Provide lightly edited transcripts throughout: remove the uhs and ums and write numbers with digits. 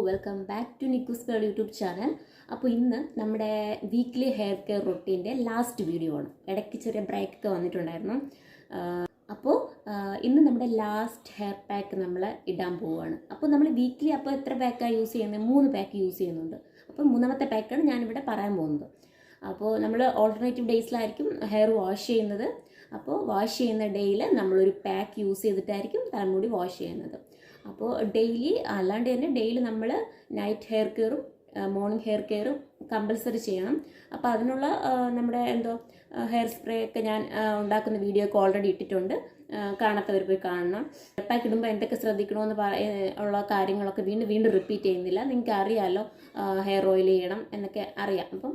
Welcome back to Nikku's world YouTube channel. അപ്പോൾ ഇന്ന് നമ്മുടെ വീക്ക്ലി ഹെയർ കെയർ റൊട്ടീൻ്റെ ലാസ്റ്റ് വീഡിയോ ആണ്. ഇടയ്ക്ക് ചെറിയ ബ്രേക്കൊക്കെ വന്നിട്ടുണ്ടായിരുന്നു. അപ്പോൾ ഇന്ന് നമ്മുടെ ലാസ്റ്റ് ഹെയർ പാക്ക് നമ്മൾ ഇടാൻ പോവുകയാണ്. അപ്പോൾ നമ്മൾ വീക്ക്ലി അപ്പോൾ എത്ര പാക്കാണ് യൂസ് ചെയ്യുന്നത്? 3 പാക്ക് യൂസ് ചെയ്യുന്നുണ്ട്. അപ്പോൾ മൂന്നാമത്തെ പാക്കാണ് ഞാനിവിടെ പറയാൻ പോകുന്നത്. അപ്പോൾ നമ്മൾ ഓൾട്ടർനേറ്റീവ് ഡേയ്സിലായിരിക്കും ഹെയർ വാഷ് ചെയ്യുന്നത്. അപ്പോൾ വാഷ് ചെയ്യുന്ന ഡേയിൽ നമ്മളൊരു പാക്ക് യൂസ് ചെയ്തിട്ടായിരിക്കും തലമുടി വാഷ് ചെയ്യുന്നത്. അപ്പോൾ ഡെയിലി അല്ലാണ്ട് തന്നെ ഡെയിലി നമ്മൾ നൈറ്റ് ഹെയർ കെയറും മോർണിംഗ് ഹെയർ കെയറും കമ്പൽസറി ചെയ്യണം. അപ്പോൾ അതിനുള്ള നമ്മുടെ ഹെയർ സ്പ്രേ ഒക്കെ ഞാൻ ഉണ്ടാക്കുന്ന വീഡിയോ ഒക്കെ ഓൾറെഡി ഇട്ടിട്ടുണ്ട്. കാണാത്തവർ പോയി കാണണം. ഹെയർ പാക്ക് ഇടുമ്പോൾ എന്തൊക്കെ ശ്രദ്ധിക്കണമെന്ന് ഉള്ള കാര്യങ്ങളൊക്കെ വീണ്ടും റിപ്പീറ്റ് ചെയ്യുന്നില്ല. നിങ്ങൾക്ക് അറിയാമല്ലോ, ഹെയർ ഓയിൽ ചെയ്യണം എന്നൊക്കെ അറിയാം. അപ്പം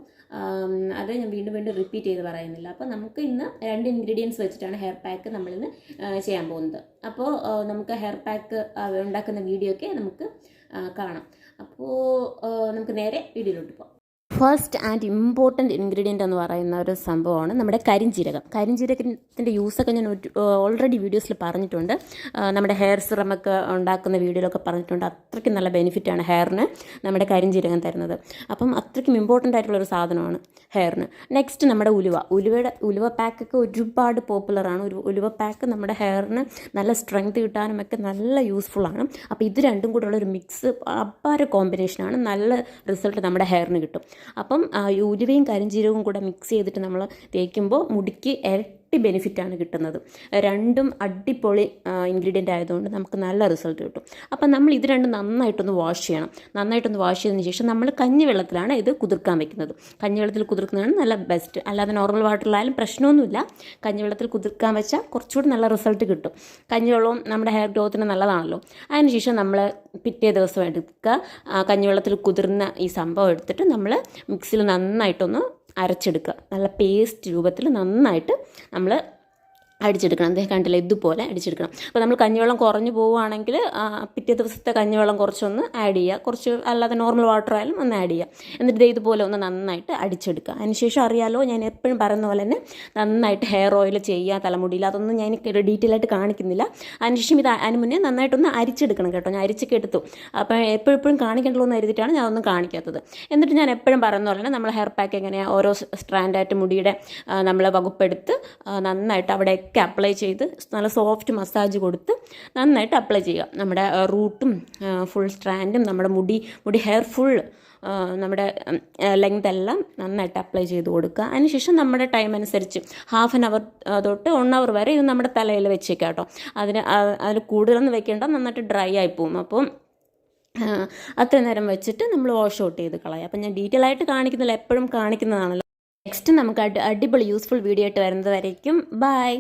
അത് ഞാൻ വീണ്ടും റിപ്പീറ്റ് ചെയ്ത് പറയുന്നില്ല. അപ്പോൾ നമുക്ക് ഇന്ന് 2 ഇൻഗ്രീഡിയൻസ് വെച്ചിട്ടാണ് ഹെയർ പാക്ക് നമ്മളിന്ന് ചെയ്യാൻ പോകുന്നത്. അപ്പോൾ നമുക്ക് ഹെയർ പാക്ക് ഉണ്ടാക്കുന്ന വീഡിയോ ഒക്കെ നമുക്ക് കാണാം. അപ്പോൾ നമുക്ക് നേരെ വീഡിയോയിലോട്ട് പോകാം. ഫസ്റ്റ് ആൻഡ് ഇമ്പോർട്ടൻറ്റ് ഇൻഗ്രീഡിയൻ്റ് എന്ന് പറയുന്ന ഒരു സംഭവമാണ് നമ്മുടെ കരിഞ്ജീരകം. കരിഞ്ജീരകത്തിൻ്റെ യൂസൊക്കെ ഞാൻ ഓൾറെഡി വീഡിയോസിൽ പറഞ്ഞിട്ടുണ്ട്. നമ്മുടെ ഹെയർ സിറമൊക്കെ ഉണ്ടാക്കുന്ന വീഡിയോയിലൊക്കെ പറഞ്ഞിട്ടുണ്ട്. അത്രയ്ക്കും നല്ല ബെനിഫിറ്റാണ് ഹെയറിന് നമ്മുടെ കരിഞ്ജീരകം തരുന്നത്. അപ്പം അത്രയ്ക്കും ഇമ്പോർട്ടൻ്റ് ആയിട്ടുള്ളൊരു സാധനമാണ് ഹെയറിന്. നെക്സ്റ്റ് നമ്മുടെ ഉലുവ പാക്കൊക്കെ ഒരുപാട് പോപ്പുലറാണ്. ഉലുവ പാക്ക് നമ്മുടെ ഹെയറിന് നല്ല സ്ട്രെങ്ത് കിട്ടാനും ഒക്കെ നല്ല യൂസ്ഫുള്ളാണ്. അപ്പോൾ ഇത് രണ്ടും കൂടെ ഉള്ളൊരു മിക്സ് അപ്പാര കോമ്പിനേഷനാണ്. നല്ല റിസൾട്ട് നമ്മുടെ ഹെയറിന് കിട്ടും. അപ്പം ഉലുവയും കരിഞ്ജീരകവും കൂടെ മിക്സ് ചെയ്തിട്ട് നമ്മൾ തേക്കുമ്പോൾ മുടിക്ക് ഇരട്ടി ബെനിഫിറ്റാണ് കിട്ടുന്നത്. രണ്ടും അടിപൊളി ഇൻഗ്രീഡിയൻ്റ് ആയതുകൊണ്ട് നമുക്ക് നല്ല റിസൾട്ട് കിട്ടും. അപ്പം നമ്മൾ ഇത് രണ്ടും നന്നായിട്ടൊന്ന് വാഷ് ചെയ്യണം. നന്നായിട്ടൊന്ന് വാഷ് ചെയ്തതിന് ശേഷം നമ്മൾ കഞ്ഞിവെള്ളത്തിലാണ് ഇത് കുതിർക്കാൻ വെക്കുന്നത്. കഞ്ഞിവെള്ളത്തിൽ കുതിർക്കുന്നതാണ് നല്ല ബെസ്റ്റ്. അല്ലാതെ നോർമൽ വാട്ടറിലായാലും പ്രശ്നമൊന്നുമില്ല. കഞ്ഞിവെള്ളത്തിൽ കുതിർക്കാൻ വെച്ചാൽ കുറച്ചുകൂടി നല്ല റിസൾട്ട് കിട്ടും. കഞ്ഞിവെള്ളവും നമ്മുടെ ഹെയർ ഗ്രോത്തിന് നല്ലതാണല്ലോ. അതിനുശേഷം നമ്മൾ പിറ്റേ ദിവസം എടുക്കുക. കഞ്ഞിവെള്ളത്തിൽ കുതിർന്ന ഈ സംഭവം എടുത്തിട്ട് നമ്മൾ മിക്സിയിൽ നന്നായിട്ടൊന്ന് അരച്ചെടുക്കുക. നല്ല പേസ്റ്റ് രൂപത്തിൽ നന്നായിട്ട് നമ്മൾ അടിച്ചെടുക്കണം. അദ്ദേഹം കണ്ടില്ല, ഇതുപോലെ അടിച്ചെടുക്കണം. അപ്പോൾ നമ്മൾ കഞ്ഞിവെള്ളം കുറഞ്ഞു പോവുകയാണെങ്കിൽ പിറ്റേ ദിവസത്തെ കഞ്ഞിവെള്ളം കുറച്ചൊന്ന് ആഡ് ചെയ്യുക. കുറച്ച് അല്ലാതെ നോർമൽ വാട്ടർ ആയാലും ഒന്ന് ആഡ് ചെയ്യുക. എന്നിട്ട് ഇതുപോലെ ഒന്ന് നന്നായിട്ട് അടിച്ചെടുക്കുക. അതിനുശേഷം അറിയാലോ, ഞാൻ എപ്പോഴും പറയുന്ന പോലെ തന്നെ നന്നായിട്ട് ഹെയർ ഓയിൽ ചെയ്യുക തലമുടിയിൽ. അതൊന്നും ഞാൻ ഡീറ്റെയിൽ ആയിട്ട് കാണിക്കുന്നില്ല. അതിനുശേഷം അതിന് മുന്നേ നന്നായിട്ടൊന്ന് അരിച്ചെടുക്കണം കേട്ടോ. ഞാൻ അരിച്ചൊക്കെ എടുത്തു. അപ്പോൾ എപ്പോഴും കാണിക്കണ്ടല്ലോ എന്ന് കരുതിയിട്ടാണ് ഞാൻ ഒന്നും കാണിക്കാത്തത്. എന്നിട്ട് ഞാൻ എപ്പോഴും പറയുന്ന പോലെ തന്നെ നമ്മൾ ഹെയർ പാക്ക് എങ്ങനെയാണ് ഓരോ സ്ട്രാൻഡായിട്ട് മുടിയുടെ നമ്മൾ വകുപ്പെടുത്ത് നന്നായിട്ട് അവിടെ അപ്ലൈ ചെയ്ത് നല്ല സോഫ്റ്റ് മസാജ് കൊടുത്ത് നന്നായിട്ട് അപ്ലൈ ചെയ്യുക. നമ്മുടെ റൂട്ടും ഫുൾ സ്ട്രാൻഡും നമ്മുടെ മുടി ഹെയർ ഫുൾ നമ്മുടെ ലെങ്ത് എല്ലാം നന്നായിട്ട് അപ്ലൈ ചെയ്ത് കൊടുക്കുക. അതിനുശേഷം നമ്മുടെ ടൈം അനുസരിച്ച് ½ ആൻ അവർ തൊട്ട് 1 അവർ വരെ ഇത് നമ്മുടെ തലയിൽ വെച്ചേക്കാം കേട്ടോ. അതിൽ കൂടുതലൊന്നും വെക്കേണ്ട, നന്നായിട്ട് ഡ്രൈ ആയി പോകും. അപ്പം അത്ര നേരം വെച്ചിട്ട് നമ്മൾ വാഷ് ഔട്ട് ചെയ്ത് കളയാം. അപ്പം ഞാൻ ഡീറ്റെയിൽ ആയിട്ട് കാണിക്കുന്നില്ല, എപ്പോഴും കാണിക്കുന്നതാണല്ലോ. നെക്സ്റ്റ് നമുക്ക് അടിപൊളി യൂസ്ഫുൾ വീഡിയോ ആയിട്ട് വരുന്നത് വരയ്ക്കും. ബൈ.